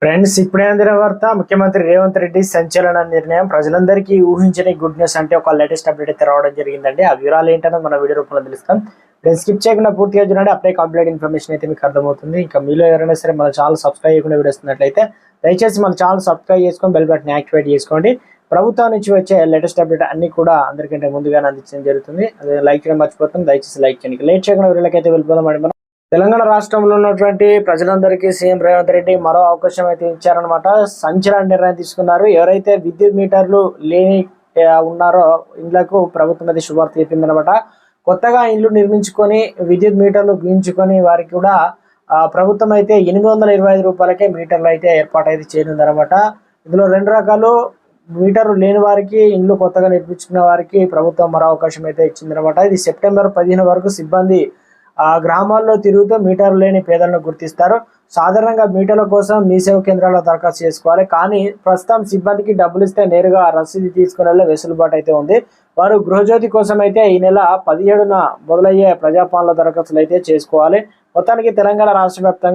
Friends, ఇప్పుడే అందిన వార్త. ముఖ్యమంత్రి రేవంత్ రెడ్డి సంచలన నిర్ణయం. ప్రజలందరికీ ఊహించని గుడ్ న్యూస్ అంటే ఒక లేటెస్ట్ అప్డేట్ అయితే రావడం జరిగిందండి. ఆ వివరాలు ఏంటన్నది మన వీడియో రూపంలో తెలుస్తాం. స్కిప్ చేయకుండా పూర్తిగా చూడండి. అప్పుడే కంప్లీట్ ఇన్ఫర్మేషన్ అయితే మీకు అర్థమవుతుంది. ఇంకా మీలో ఎవరైనా సరే మన ఛానల్ సబ్స్క్రైబ్ చేయకుండా వీడియో వస్తున్నట్లయితే దయచేసి మన ఛానల్ సబ్స్క్రైబ్ చేసుకొని బెల్ బటన్ యాక్టివేట్ చేసుకోండి. ప్రభుత్వం నుంచి వచ్చే లేటెస్ట్ అప్డేట్ అన్ని కూడా అందరికంటే ముందుగానే అందించడం జరుగుతుంది. అదే లైక్ చేయడం మర్చిపోతాం. దయచేసి లైక్ చేయండి. లేట్ చేయకుండా వీళ్ళకైతే వెళ్ళిపోదాం. మనం తెలంగాణ రాష్ట్రంలో ఉన్నటువంటి ప్రజలందరికీ సీఎం రేవంత్ రెడ్డి మరో అవకాశం అయితే ఇచ్చారనమాట. సంచలన నిర్ణయం తీసుకున్నారు. ఎవరైతే విద్యుత్ మీటర్లు లేని ఉన్నారో ఇళ్లకు ప్రభుత్వం అయితే శుభార్త చెప్పిందనమాట. కొత్తగా ఇల్లు నిర్మించుకొని విద్యుత్ మీటర్లు గీయించుకొని వారికి కూడా ప్రభుత్వం అయితే 825 రూపాయలకే మీటర్లు అయితే ఏర్పాటు అయితే చేయనుందనమాట. ఇందులో రెండు రకాలు. మీటర్లు లేని వారికి, ఇల్లు కొత్తగా నిర్మించుకున్న వారికి ప్రభుత్వం మరో అవకాశం అయితే ఇచ్చిందనమాట. ఇది సెప్టెంబర్ 15 వరకు సిబ్బంది గ్రామాల్లో తిరుగుతూ మీటర్లు లేని పేదలను గుర్తిస్తారు. సాధారణంగా మీటర్ల కోసం మీ సేవ కేంద్రాల్లో దరఖాస్తు చేసుకోవాలి. కానీ ప్రస్తుతం సిబ్బందికి డబ్బులు ఇస్తే నేరుగా రసీదు తీసుకునే వెసులుబాటు అయితే ఉంది. వారు గృహజ్యోతి కోసం అయితే ఈ నెల 17న మొదలయ్యే ప్రజాపాలన దరఖాస్తులు అయితే చేసుకోవాలి. మొత్తానికి తెలంగాణ రాష్ట్ర వ్యాప్తంగా